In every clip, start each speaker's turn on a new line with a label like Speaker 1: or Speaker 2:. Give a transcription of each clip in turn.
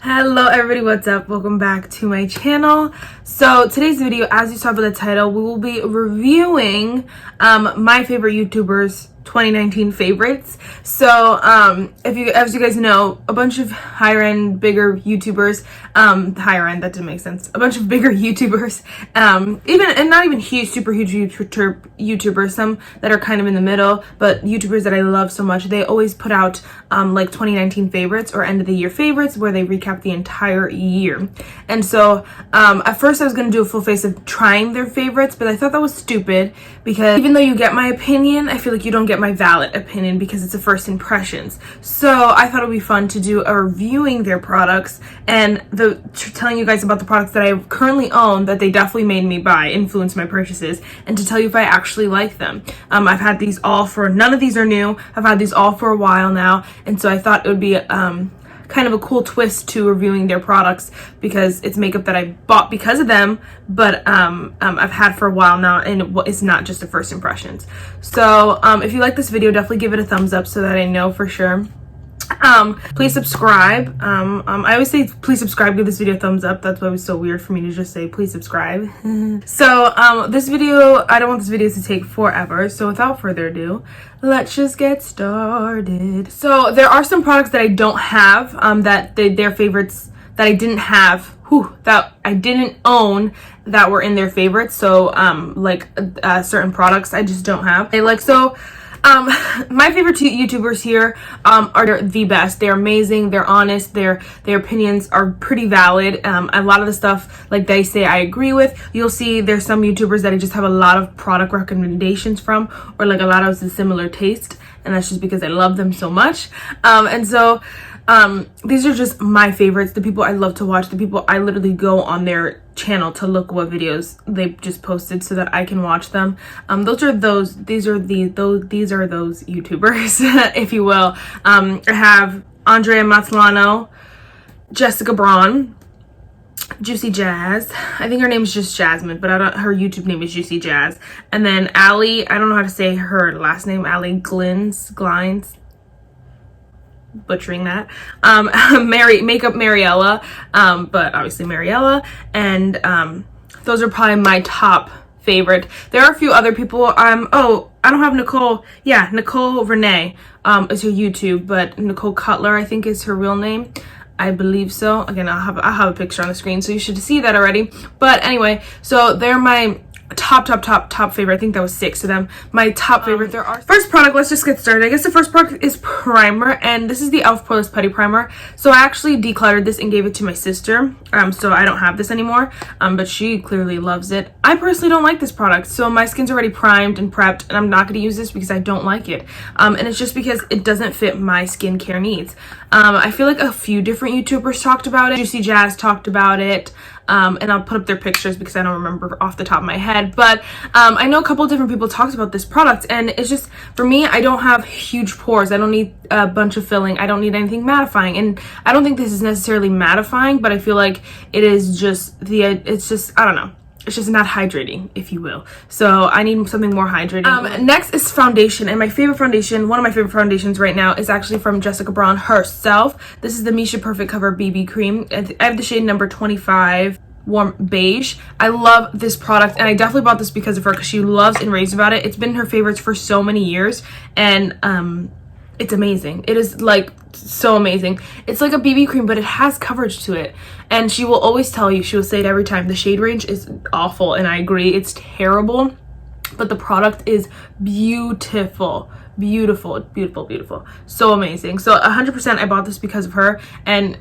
Speaker 1: Hello everybody, what's up? Welcome back to my channel. So today's video, as you saw by the title, we will be reviewing my favorite YouTubers 2019 favorites. So as you guys know, a bunch of higher end, bigger YouTubers, higher end, that didn't make sense, a bunch of bigger YouTubers, not even huge, super huge YouTubers, some that are kind of in the middle, but YouTubers that I love so much, they always put out like 2019 favorites or end of the year favorites where they recap the entire year. And so at first I was going to do a full face of trying their favorites, but I thought that was stupid because even though you get my opinion, I feel like you don't get my valid opinion because it's a first impressions. So I thought it would be fun to do a reviewing their products and telling you guys about the products that I currently own that they definitely made me buy, influenced my purchases, and to tell you if I actually like them. I've had these all for, none of these are new, I've had these all for a while now, and so I thought it would be kind of a cool twist to reviewing their products because it's makeup that I bought because of them, but I've had for a while now, and it's not just a first impressions. So if you like this video, definitely give it a thumbs up so that I know for sure. Please subscribe. I always say please subscribe, give this video a thumbs up. That's why it was so weird for me to just say please subscribe. So this video, I don't want this video to take forever, so without further ado, let's just get started. So there are some products that I don't have, that they're favorites that I didn't have, that I didn't own, that were in their favorites. So certain products I just don't have. My favorite two YouTubers here are the best. They're amazing, they're honest, their opinions are pretty valid. A lot of the stuff like they say I agree with. You'll see there's some YouTubers that I just have a lot of product recommendations from, or like a lot of the similar taste, and that's just because I love them so much. These are just my favorites, the people I love to watch, the people I literally go on their channel to look what videos they just posted so that I can watch them. These are those YouTubers, if you will. I have Andrea Matlano, Jessica Braun, Juicy Jazz. I think her name is just Jasmine, but her YouTube name is Juicy Jazz. And then Allie, I don't know how to say her last name, Allie Glines. Butchering that. Makeup Mariella, but obviously Mariella, and those are probably my top favorite. There are a few other people. I don't have Nicole. Yeah, Nicole Renee is her YouTube, but Nicole Cutler I think is her real name. I believe so. Again, I'll have a picture on the screen, so you should see that already. But anyway, so they're my top favorite. I think that was 6 of them. My top favorite. There are first product. Let's just get started. I guess the first product is primer, and this is the e.l.f. Poreless Putty Primer. So I actually decluttered this and gave it to my sister. So I don't have this anymore. But she clearly loves it. I personally don't like this product, so my skin's already primed and prepped, and I'm not going to use this because I don't like it. And it's just because it doesn't fit my skincare needs. I feel like a few different YouTubers talked about it. Juicy Jazz talked about it. And I'll put up their pictures because I don't remember off the top of my head, but I know a couple of different people talked about this product, and it's just, for me, I don't have huge pores. I don't need a bunch of filling. I don't need anything mattifying, and I don't think this is necessarily mattifying, but I feel like it is just I don't know. It's just not hydrating, if you will. So I need something more hydrating. Next is foundation, and my favorite foundation, one of my favorite foundations right now, is actually from Jessica Braun herself. This is the Missha Perfect Cover BB Cream. I have the shade number 25, Warm Beige. I love this product, and I definitely bought this because of her, because she loves and raves about it. It's been her favorites for so many years, and it's amazing. It is like so amazing. It's like a BB cream, but it has coverage to it, and she will always tell you, she will say it every time, the shade range is awful, and I agree, it's terrible, but the product is beautiful, so amazing. So 100% I bought this because of her, and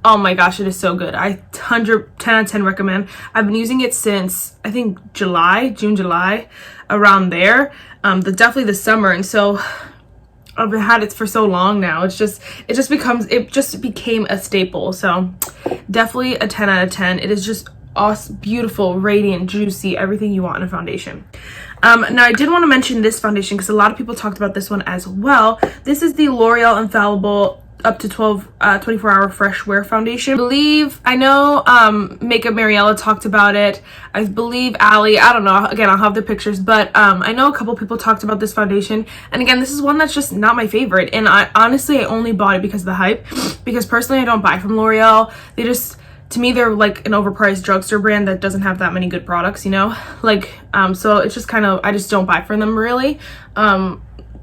Speaker 1: oh my gosh, it is so good. I 10 out of 10 recommend. I've been using it since I think June, July, around there, definitely the summer, and so I've had it for so long now. It just became a staple. So definitely a 10 out of 10. It is just awesome, beautiful, radiant, juicy, everything you want in a foundation. Now I did want to mention this foundation because a lot of people talked about this one as well. This is the L'Oreal Infallible up to 24-hour fresh wear foundation. I know Makeup Mariella talked about it. I believe Allie, I don't know, again, I'll have the pictures, but I know a couple people talked about this foundation, and again, this is one that's just not my favorite, and I honestly only bought it because of the hype, because personally I don't buy from L'Oreal. They just, to me, they're like an overpriced drugstore brand that doesn't have that many good products, you know, like so it's just kind of, I just don't buy from them really,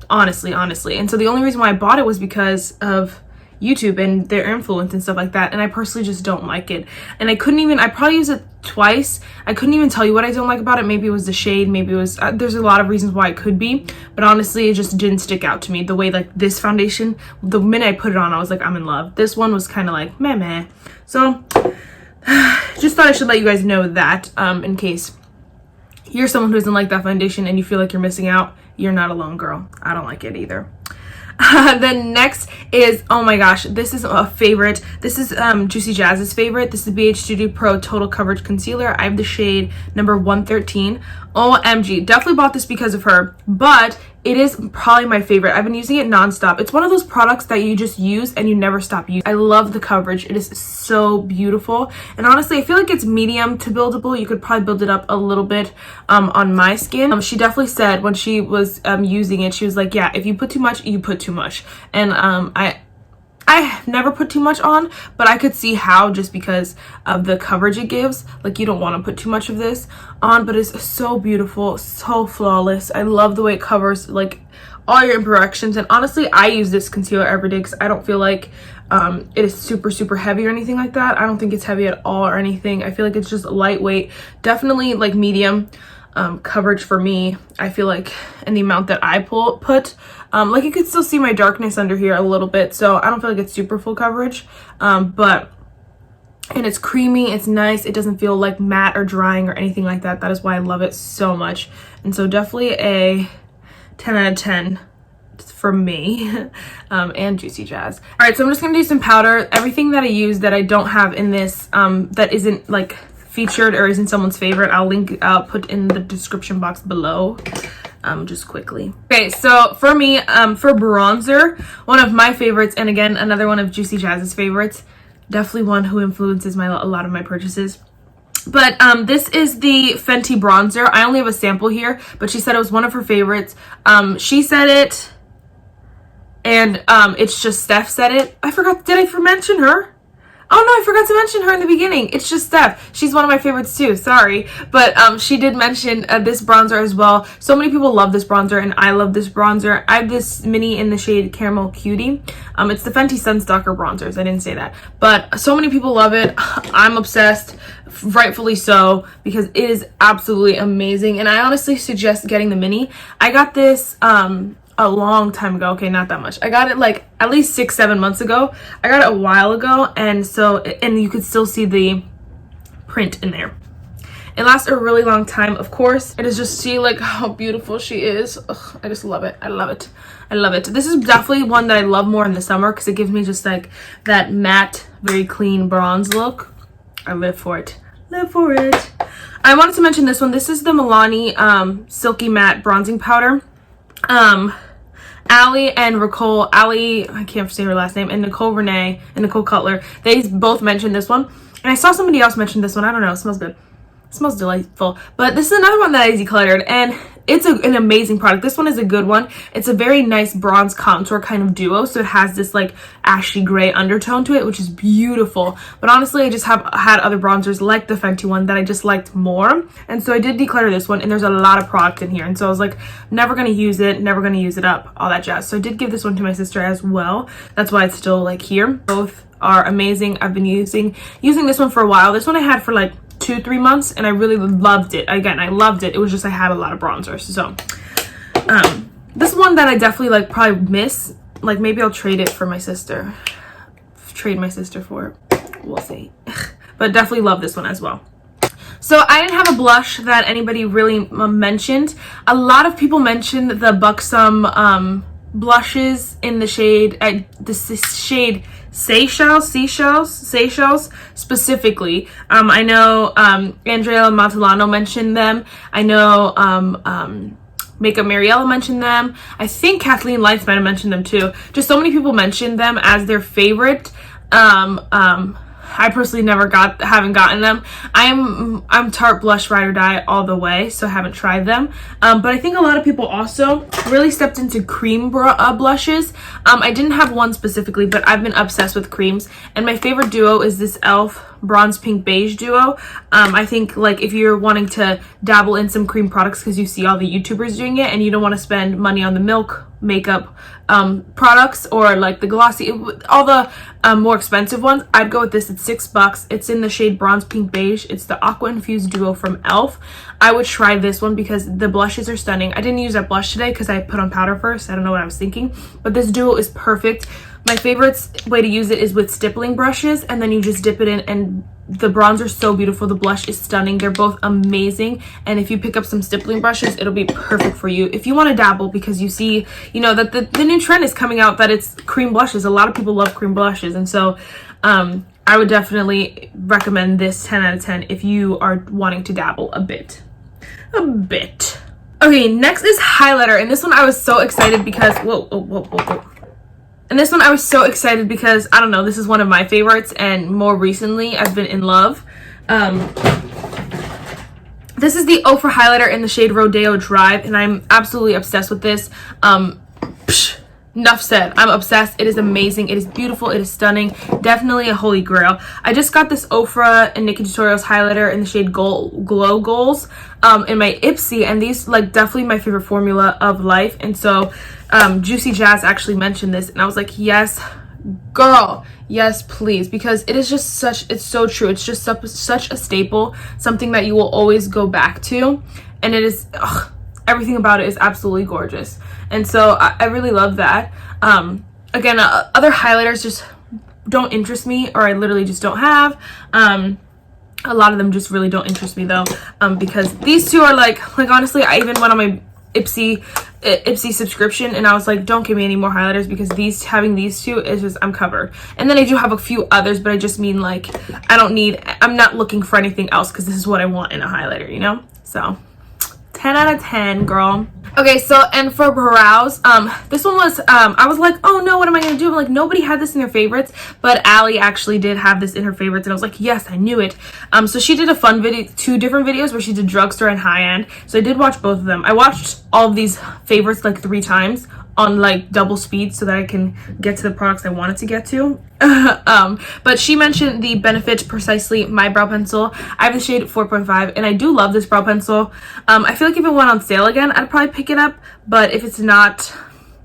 Speaker 1: honestly. And so the only reason why I bought it was because of YouTube and their influence and stuff like that, and I personally just don't like it. And I probably used it twice. I couldn't even tell you what I don't like about it. Maybe it was the shade, maybe it was there's a lot of reasons why it could be, but honestly it just didn't stick out to me the way like this foundation, the minute I put it on I was like, I'm in love. This one was kind of like meh. So just thought I should let you guys know that in case you're someone who doesn't like that foundation and you feel like you're missing out. You're not alone, girl. I don't like it either. Then next is, oh my gosh, this is a favorite. This is Juicy Jazz's favorite. This is Beige Studio Pro Total Coverage Concealer. I have the shade number 113. OMG, definitely bought this because of her, but it is probably my favorite. I've been using it nonstop. It's one of those products that you just use and you never stop using. I love the coverage. It is so beautiful. And honestly, I feel like it's medium to buildable. You could probably build it up a little bit on my skin. She definitely said when she was using it, she was like, yeah, if you put too much, you put too much. And I never put too much on, but I could see how, just because of the coverage it gives. Like, you don't want to put too much of this on, but it's so beautiful, so flawless. I love the way it covers like all your imperfections. And honestly, I use this concealer every day because I don't feel like it is super heavy or anything like that. I don't think it's heavy at all or anything. I feel like it's just lightweight, definitely like medium coverage for me. I feel like in the amount that I put like, you could still see my darkness under here a little bit, so I don't feel like it's super full coverage, but and it's creamy, it's nice, it doesn't feel like matte or drying or anything like that. That is why I love it so much. And so definitely a 10 out of 10 for me. And Juicy Jazz. All right, so I'm just gonna do some powder. Everything that I use that I don't have in this that isn't like featured or isn't someone's favorite, I'll put in the description box below. Just quickly. Okay, so for me, for bronzer, one of my favorites, and again, another one of Juicy Jazz's favorites, definitely one who influences a lot of my purchases. But this is the Fenty bronzer. I only have a sample here, but she said it was one of her favorites. She said it, and it's just Steph said it. I forgot, did I mention her? Oh no, I forgot to mention her in the beginning. It's just Steph. She's one of my favorites too, sorry. But she did mention this bronzer as well. So many people love this bronzer, and I love this bronzer. I have this mini in the shade Caramel Cutie. It's the Fenty Stalk'r bronzers. I didn't say that. but so many people love it. I'm obsessed, rightfully so, because it is absolutely amazing. And I honestly suggest getting the mini. I got this a long time ago. Okay, not that much. I got it like at least 6-7 months ago. I got it a while ago, and so, and you could still see the print in there. It lasts a really long time. Of course, it is just, see like how beautiful she is. Ugh, I just love it. I love it. I love it. This is definitely one that I love more in the summer because it gives me just like that matte, very clean bronze look. I live for it. Live for it. I wanted to mention this one. This is the Milani Silky Matte Bronzing Powder. Allie and Nicole, I can't say her last name, and Nicole Renee and Nicole Cutler, they both mentioned this one, and I saw somebody else mention this one. I don't know, it smells good. It smells delightful. But this is another one that I decluttered, and it's an amazing product. This one is a good one. It's a very nice bronze contour kind of duo, so it has this like ashy gray undertone to it, which is beautiful. But honestly, I just have had other bronzers like the Fenty one that I just liked more, and so I did declutter this one, and there's a lot of product in here, and so I was like, never gonna use it, never gonna use it up, all that jazz. So I did give this one to my sister as well. That's why it's still like here. Both are amazing. I've been using this one for a while. This one I had for like 2-3 months, and I really loved it. Again, I loved it. It was just I had a lot of bronzers. So this one that I definitely like probably miss, like maybe I'll trade it for my sister, trade my sister for it, we'll see. But definitely love this one as well. So I didn't have a blush that anybody really mentioned. A lot of people mentioned the Buxom blushes in the shade shade Seychelles specifically. I know Andrea Montellano mentioned them. I know Makeup Mariella mentioned them. I think Kathleen Lights might have mentioned them too. Just so many people mentioned them as their favorite. I personally haven't gotten them. I'm Tarte blush ride or die all the way, so I haven't tried them. But I think a lot of people also really stepped into cream blushes. I didn't have one specifically, but I've been obsessed with creams, and my favorite duo is this e.l.f. Bronze Pink Beige duo. I think like if you're wanting to dabble in some cream products because you see all the YouTubers doing it and you don't want to spend money on the Milk makeup products or like the glossy, all the more expensive ones, I'd go with this. It's $6. It's in the shade Bronze Pink Beige. It's the Aqua Infused Duo from e.l.f. I would try this one because the blushes are stunning. I didn't use that blush today because I put on powder first. I don't know what I was thinking, but this duo is perfect. My favorite way to use it is with stippling brushes, and then you just dip it in, and the bronzer is so beautiful. The blush is stunning. They're both amazing, and if you pick up some stippling brushes, it'll be perfect for you if you want to dabble, because you see, you know, that the new trend is coming out that it's cream blushes. A lot of people love cream blushes, and so I would definitely recommend this 10 out of 10 if you are wanting to dabble a bit. Okay, next is highlighter, and this one I was so excited because And this one I was so excited because, I don't know, this is one of my favorites, and more recently I've been in love. This is the Ofra highlighter in the shade Rodeo Drive, and I'm absolutely obsessed with this. Enough said. I'm obsessed. It is amazing. It is beautiful. It is stunning. Definitely a holy grail. I just got this Ofra and Nikki Tutorials highlighter in the shade Glow Goals in my Ipsy, and these like definitely my favorite formula of life. And so Juicy Jazz actually mentioned this, and I was like, yes, girl, yes, please, because it is just it's so true. It's just such a staple, something that you will always go back to, and it is everything about it is absolutely gorgeous. And so I really love that. Again, other highlighters just don't interest me, or I literally just don't have. A lot of them just really don't interest me though, because these two are like honestly, I even went on my Ipsy subscription, and I was like, don't give me any more highlighters, because having these two is just, I'm covered. And then I do have a few others, but I just mean like I'm not looking for anything else, because this is what I want in a highlighter, you know? So 10 out of 10, girl. Okay, so, and for brows, this one was, I was like, oh no, what am I gonna do? I'm like, nobody had this in their favorites, but Allie actually did have this in her favorites, and I was like, yes, I knew it. So she did a fun video, 2 different videos where she did drugstore and high-end, so I did watch both of them. I watched all of these favorites like 3 times on like double speed so that I can get to the products I wanted to get to. But she mentioned the Benefit Precisely My Brow Pencil. I have the shade 4.5, and I do love this brow pencil. I feel like if it went on sale again, I'd probably pick it up, but if it's not,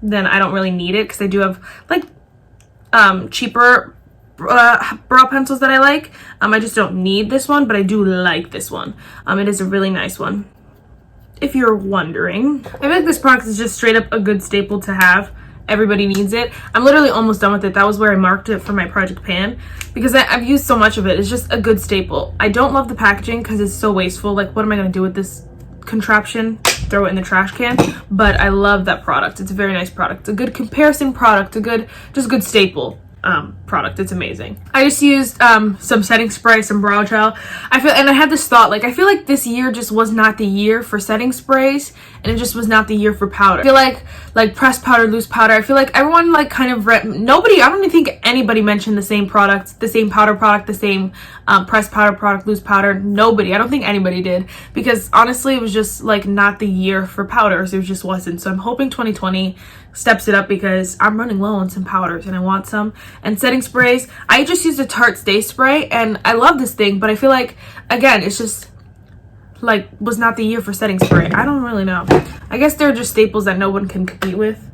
Speaker 1: then I don't really need it, because I do have like cheaper brow pencils that I like. I just don't need this one, but I do like this one. It is a really nice one, if you're wondering. I feel like this product is just straight up a good staple to have. Everybody needs it. I'm literally almost done with it. That was where I marked it for my Project Pan, because I've used so much of it. It's just a good staple. I don't love the packaging because it's so wasteful. Like, what am I going to do with this contraption? Throw it in the trash can? But I love that product. It's a very nice product. A good comparison product. A good staple product. It's amazing. I just used some setting spray, some brow gel. I had this thought, like, I feel like this year just was not the year for setting sprays, and it just was not the year for powder. I feel like pressed powder, loose powder, I feel like everyone like kind of I don't even think anybody mentioned the same product, the same powder product, the same pressed powder product, loose powder. Nobody. I don't think anybody did, because honestly it was just like not the year for powders. It just wasn't. So I'm hoping 2020 steps it up, because I'm running low on some powders and I want some. And setting sprays, I just used a Tarte Stay Spray, and I love this thing, but I feel like, again, it's just like was not the year for setting spray. I don't really know. I guess they're just staples that no one can compete with.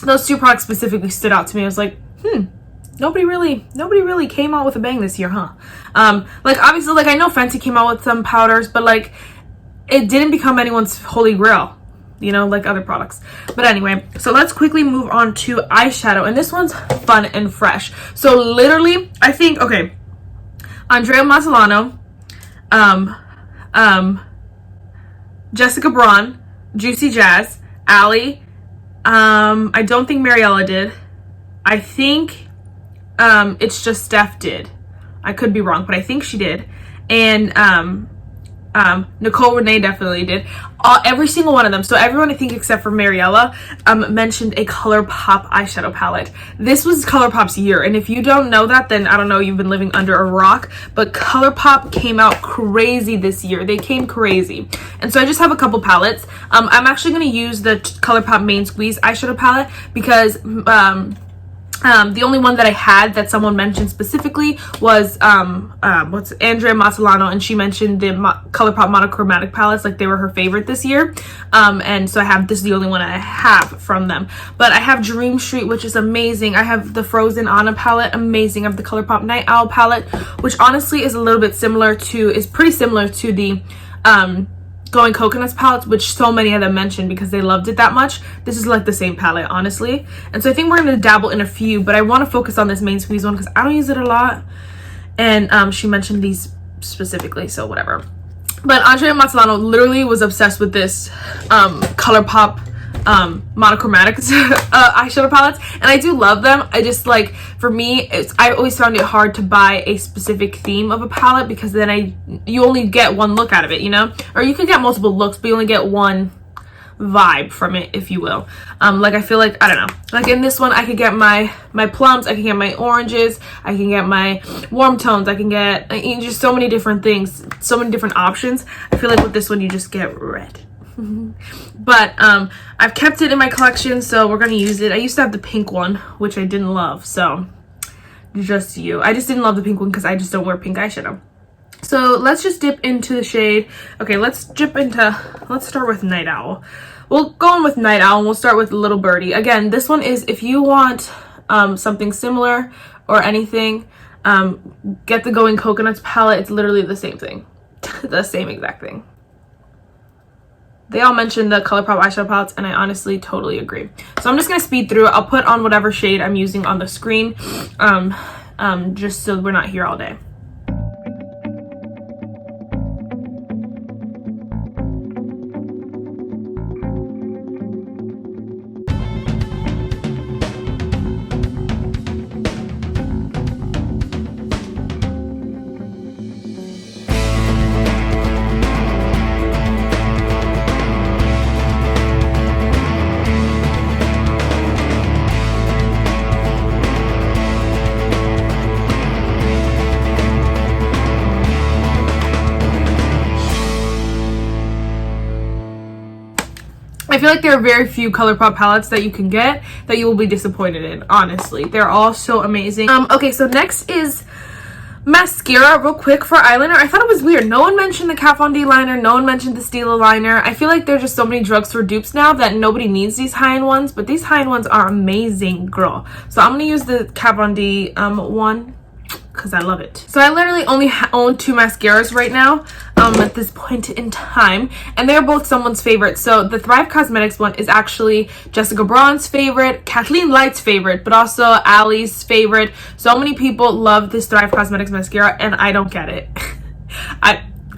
Speaker 1: Those 2 products specifically stood out to me. I was like, nobody really came out with a bang this year, huh? Like, obviously, like, I know Fenty came out with some powders, but like it didn't become anyone's holy grail, you know, like other products. But anyway, so let's quickly move on to eyeshadow, and this one's fun and fresh. So literally, I think, okay, Andrea Mazzolano, Jessica Braun, Juicy Jazz, Allie, I don't think Mariella did. I think it's just Steph did. I could be wrong, but I think she did. And Nicole Renee definitely did. Every single one of them. So everyone, I think, except for Mariella, mentioned a ColourPop eyeshadow palette. This was ColourPop's year, and if you don't know that, then I don't know, you've been living under a rock. But ColourPop came out crazy this year. They came crazy. And so I just have a couple palettes. I'm actually going to use the ColourPop Main Squeeze eyeshadow palette because the only one that I had that someone mentioned specifically was what's Andrea Mazzolano, and she mentioned the ColourPop monochromatic palettes like they were her favorite this year. And so this is the only one I have from them. But I have Dream Street, which is amazing. I have the Frozen Anna palette, amazing. I have the ColourPop Night Owl palette, which honestly is a little bit pretty similar to the Going Coconuts palettes, which so many of them mentioned because they loved it that much. This is like the same palette, honestly. And so I think we're going to dabble in a few, but I want to focus on this Main Squeeze one because I don't use it a lot. And she mentioned these specifically, so whatever. But Andrea Mazzolano literally was obsessed with this ColourPop monochromatic eyeshadow palettes, and I do love them. I just like, for me, I always found it hard to buy a specific theme of a palette because then you only get one look out of it, you know, or you could get multiple looks but you only get one vibe from it, if you will. Like I feel like, I don't know, like in this one I could get my plums, I can get my oranges, I can get my warm tones, I can get just so many different things, so many different options. I feel like with this one you just get red. But I've kept it in my collection, so we're gonna use it. I used to have the pink one, which I didn't love, so I just didn't love the pink one because I just don't wear pink eyeshadow. So let's just dip into the shade. Okay, let's start with Night Owl. We'll go on with Night Owl and we'll start with Little Birdie. Again, this one is, if you want something similar or anything, get the Going Coconuts palette. It's literally the same thing. The same exact thing. They all mentioned the ColourPop eyeshadow palettes, and I honestly totally agree. So I'm just going to speed through it. I'll put on whatever shade I'm using on the screen, just so we're not here all day. I feel like there are very few ColourPop palettes that you can get that you will be disappointed in, honestly. They're all so amazing. Okay, so next is mascara. Real quick for eyeliner. I thought it was weird. No one mentioned the Kat Von D liner. No one mentioned the Stila liner. I feel like there are just so many drugstore dupes now that nobody needs these high-end ones, but these high-end ones are amazing, girl. So I'm going to use the Kat Von D one because I love it. So I literally only own 2 mascaras right now at this point in time, and they're both someone's favorite. So the Thrive Cosmetics one is actually Jessica Braun's favorite, Kathleen Light's favorite, but also Allie's favorite. So many people love this Thrive Cosmetics mascara, and I don't get it.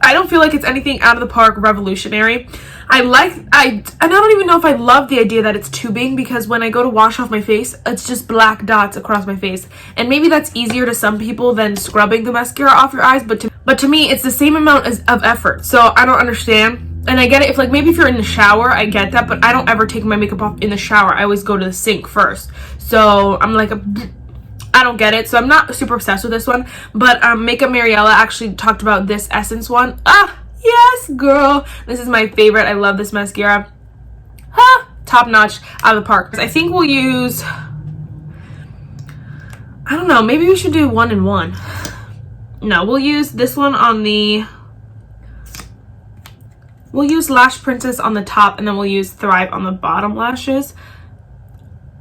Speaker 1: I don't feel like it's anything out of the park revolutionary. I don't even know if I love the idea that it's tubing, because when I go to wash off my face, it's just black dots across my face. And maybe that's easier to some people than scrubbing the mascara off your eyes, but to me, it's the same amount of effort. So I don't understand. And I get it, if you're in the shower, I get that, but I don't ever take my makeup off in the shower. I always go to the sink first. So I'm like, I don't get it. So I'm not super obsessed with this one. But Makeup Mariella actually talked about this Essence one. Yes, girl. This is my favorite. I love this mascara. Top notch, out of the park. I think we'll use, I don't know, maybe we should do 1 and 1. No, we'll use this one on the, we'll use Lash Princess on the top, and then we'll use Thrive on the bottom lashes.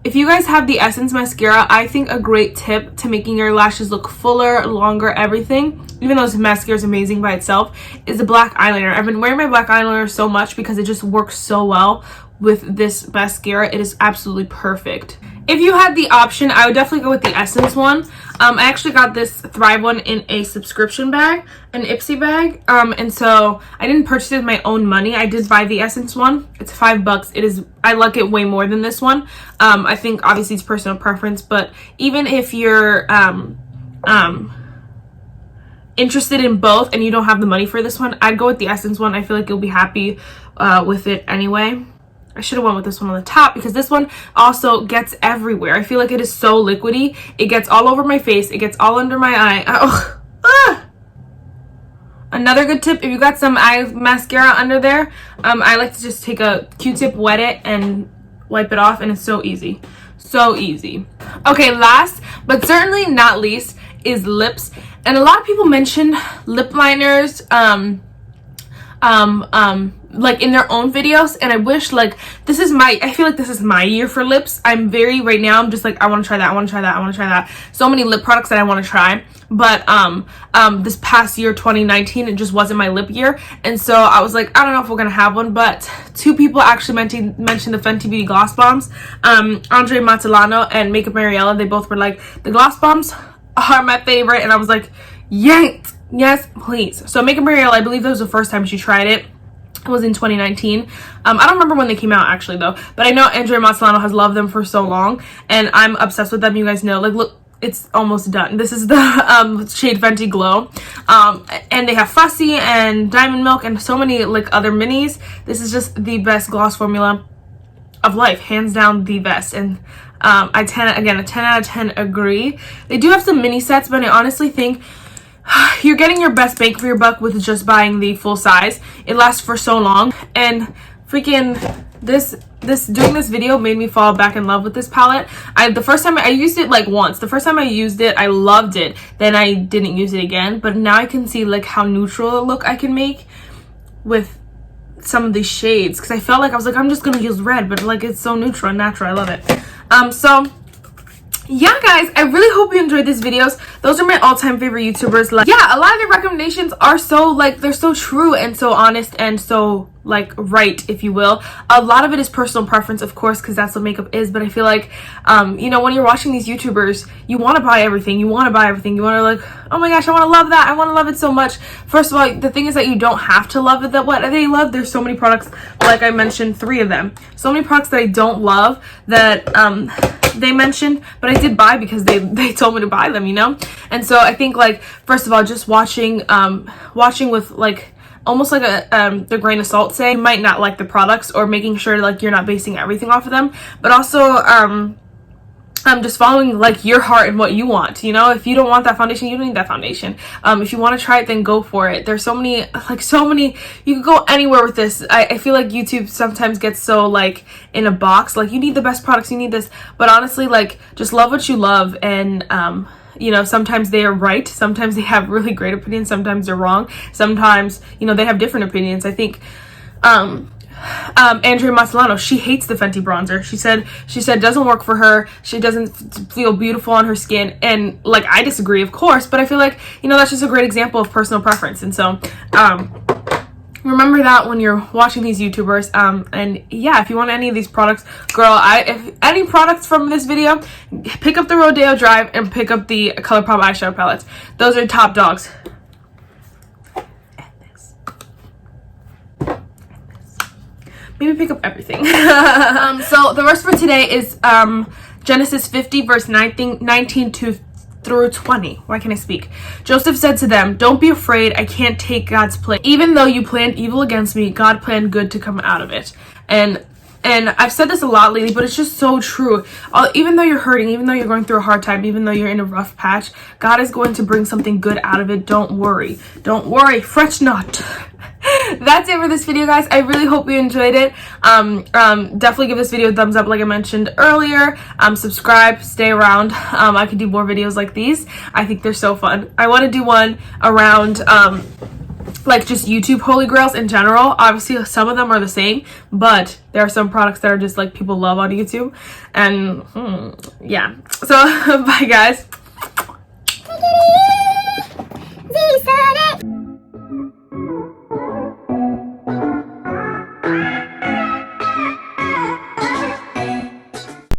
Speaker 1: If you guys have the Essence mascara, I think a great tip to making your lashes look fuller, longer, everything, even though this mascara is amazing by itself, is the black eyeliner. I've been wearing my black eyeliner so much because it just works so well with this mascara. It is absolutely perfect. If you had the option, I would definitely go with the Essence one. I actually got this Thrive one in a subscription bag, an Ipsy bag, and so I didn't purchase it with my own money. I did buy the Essence one. It's $5. I like it way more than this one. I think obviously it's personal preference, but even if you're interested in both and you don't have the money for this one, I'd go with the Essence one. I feel like you'll be happy with it anyway. I should have went with this one on the top because this one also gets everywhere. I feel like it is so liquidy. It gets all over my face. It gets all under my eye. Another good tip, if you got some eye mascara under there, I like to just take a Q-tip, wet it, and wipe it off, and it's so easy. So easy. Okay, last but certainly not least is lips. And a lot of people mention lip liners, like in their own videos, and I wish, like, I feel like this is my year for lips. I'm right now I'm just like, I want to try that, I want to try that, I want to try that. So many lip products that I want to try, but this past year, 2019, it just wasn't my lip year, and so I was like, I don't know if we're gonna have one. But two people actually mentioned the Fenty Beauty gloss bombs, Andre Matalano and Makeup Mariella. They both were like, the gloss bombs are my favorite, and I was like, yes, please. So Makeup Mariella, I believe that was the first time she tried it. It was in 2019. I don't remember when they came out actually though, but I know Andrea Mazzolano has loved them for so long, and I'm obsessed with them. You guys know, like, look, it's almost done. This is the shade Fenty Glow, and they have Fussy and Diamond Milk and so many like other minis. This is just the best gloss formula of life, hands down the best. And a 10 out of 10 agree. They do have some mini sets, but I honestly think you're getting your best bang for your buck with just buying the full size. It lasts for so long, and freaking doing this video made me fall back in love with this palette. The first time I used it like once. The first time I used it, I loved it. Then I didn't use it again, but now I can see like how neutral a look I can make with some of these shades, because I felt like I was like, I'm just gonna use red, but like it's so neutral and natural. I love it. So yeah, guys, I really hope you enjoyed these videos. Those are my all-time favorite YouTubers. Like, yeah, a lot of their recommendations are so, like, they're so true and so honest and so, like, right, if you will. A lot of it is personal preference, of course, because that's what makeup is. But I feel like, you know, when you're watching these YouTubers, you want to buy everything. You want to buy everything. You want to, like, oh my gosh, I want to love that. I want to love it so much. First of all, the thing is that you don't have to love it. That what they love, there's so many products, like I mentioned, 3 of them. So many products that I don't love that they mentioned, but I did buy because they told me to buy them, you know. And so I think, like, first of all, just watching with like almost like the grain of salt, say, you might not like the products, or making sure like you're not basing everything off of them, but also just following like your heart and what you want. You know, if you don't want that foundation, you don't need that foundation. If you want to try it, then go for it. There's so many, you can go anywhere with this. I feel like YouTube sometimes gets so like in a box, like you need the best products, you need this, but honestly, like, just love what you love. And you know, sometimes they are right, sometimes they have really great opinions, sometimes they're wrong, sometimes, you know, they have different opinions. I think Andrea Mazzolano, she hates the Fenty bronzer. She said it doesn't work for her. She doesn't feel beautiful on her skin, and like, I disagree, of course, but I feel like, you know, that's just a great example of personal preference. And so remember that when you're watching these YouTubers. And yeah, if you want any of these products, girl, if any products from this video, pick up the Rodeo Drive and pick up the ColourPop eyeshadow palettes. Those are top dogs. Maybe pick up everything. So the verse for today is Genesis 50 verse 19 through 20. Why can't I speak? Joseph said to them, "Don't be afraid. I can't take God's place. Even though you planned evil against me, God planned good to come out of it." And I've said this a lot lately, but it's just so true. Even though you're hurting, even though you're going through a hard time, even though you're in a rough patch, God is going to bring something good out of it. Don't worry. Don't worry. Fret not. That's it for this video, guys. I really hope you enjoyed it. Definitely give this video a thumbs up, like I mentioned earlier. Subscribe, stay around. I could do more videos like these. I think they're so fun. I want to do one around like just YouTube holy grails in general. Obviously some of them are the same, but there are some products that are just like people love on YouTube. And yeah, so bye guys.